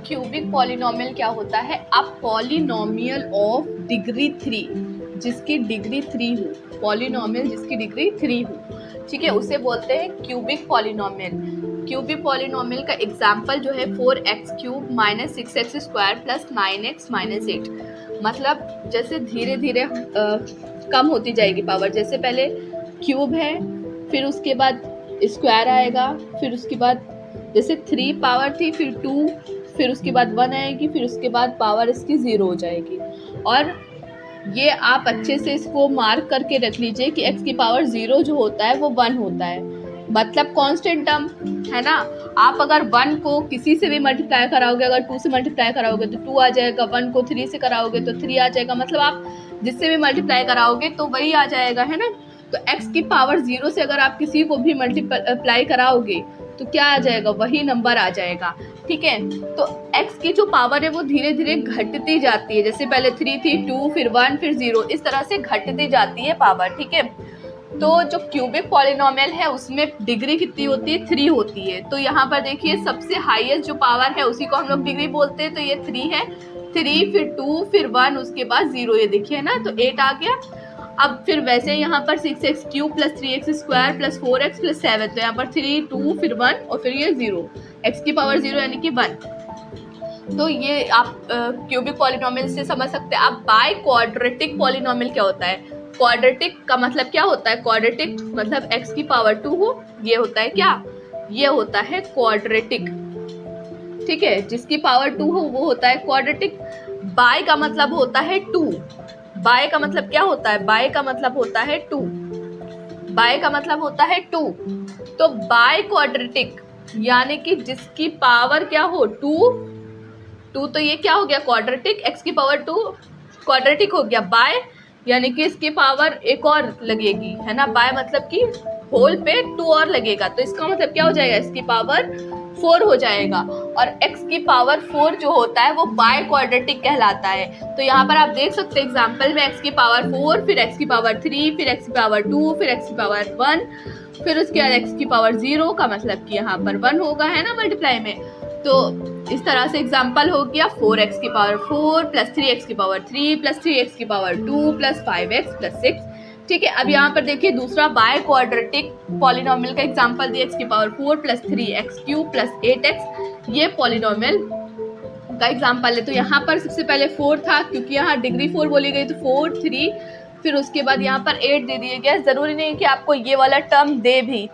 Cubic polynomial क्या होता है? अ पॉलिनोमियल ऑफ डिग्री 3 जिसकी डिग्री 3 हो, पॉलिनोमियल जिसकी डिग्री 3 हो, ठीक है, उसे बोलते हैं क्यूबिक पॉलिनोमियल। क्यूबिक पॉलिनोमियल का एग्जाम्पल जो है 4x³ minus 6x² plus 9x minus 8। मतलब जैसे धीरे धीरे कम होती जाएगी पावर, जैसे पहले क्यूब है, फिर उसके बाद स्क्वायर आएगा, फिर उसके बाद जैसे 3 पावर थी, फिर 2, फिर उसके बाद 1 आएगी, फिर उसके बाद पावर इसकी 0 हो जाएगी। और ये आप अच्छे से इसको मार्क करके रख लीजिए कि x की पावर 0 जो होता है वो 1 होता है, मतलब कांस्टेंट टर्म है ना। आप अगर 1 को किसी से भी मल्टीप्लाई कराओगे, अगर 2 से मल्टीप्लाई कराओगे तो 2 आ जाएगा, 1 को 3 से कराओगे तो 3 आ जाएगा, मतलब आप जिससे भी मल्टीप्लाई कराओगे तो वही आ जाएगा, है ना। तो x की पावर 0 से अगर आप किसी को भी मल्टीप्लाई कराओगे तो क्या आ जाएगा, वही नंबर आ जाएगा, ठीक है। तो x की जो पावर है वो धीरे धीरे घटती जाती है, जैसे पहले 3 थी, 2, फिर 1, फिर 0, इस तरह से घटती जाती है पावर, ठीक है। तो जो क्यूबिक पॉलिनोमियल है उसमें डिग्री कितनी होती है? 3 होती है। तो यहाँ पर देखिए सबसे हाईएस्ट जो पावर है उसी को हम लोग डिग्री बोलते हैं, तो ये 3 है, 3 फिर 2 फिर 1 उसके बाद 0, ये देखिए ना, तो 8 आ गया। अब फिर वैसे यहाँ पर 6x³ plus 3x² plus 4x plus 7, तो यहाँ पर 3, 2 फिर 1 और फिर ये 0, x की पावर 0 यानी कि 1। तो ये आप क्यूबिक पॉलिनोमियल से समझ सकते हैं। अब बाय क्वाड्रेटिक पॉलिनोमियल क्या होता है? क्वाड्रेटिक का मतलब क्या होता है? क्वाड्रेटिक मतलब x की पावर 2 हो, ये होता है क्या? ये होता है क्वाड्रेटिक, ठीक है, जिसकी पावर 2 हो वो होता है क्वाड्रेटिक। बाय का मतलब होता है 2, बाय का मतलब क्या होता है? बाय का मतलब होता है 2, बाय का मतलब होता है 2। तो बाय क्वाड्रेटिक यानी कि जिसकी पावर क्या हो? 2, तो ये क्या हो गया? क्वाड्रेटिक, x की पावर 2 क्वाड्रेटिक हो गया। बाय यानी कि इसकी पावर एक और लगेगी, है ना, बाय मतलब कि होल पे 2 और लगेगा, तो इसका मतलब क्या हो जाएगा? इसकी पावर 4 हो जाएगा। और x की पावर 4 जो होता है वो बाय क्वाड्रेटिक कहलाता है। तो यहाँ पर आप देख सकते हैं एग्जाम्पल में x की पावर 4, फिर x की पावर 3, फिर x की पावर 2, फिर x की पावर 1, फिर उसके बाद x की पावर 0 का मतलब कि यहाँ पर 1 होगा, है ना, मल्टीप्लाई में। तो इस तरह से एग्जाम्पल हो गया 4x की पावर 4 प्लस 3x की पावर 3 प्लस 3x की पावर 2 प्लस 5x प्लस 6, ठीक है। अब यहाँ पर देखिए दूसरा बाय क्वाड्रेटिक पॉलिनोमियल का एग्जाम्पल दिया, x की power 4 plus 3x³ plus 8x, ये पॉलिनोमियल का एग्जाम्पल है। तो यहाँ पर सबसे पहले 4 था, क्योंकि यहाँ डिग्री 4 बोली गई, तो 4, 3, फिर उसके बाद यहाँ पर 8 दे दिया गया। जरूरी नहीं कि आपको ये वाला टर्म दे भी।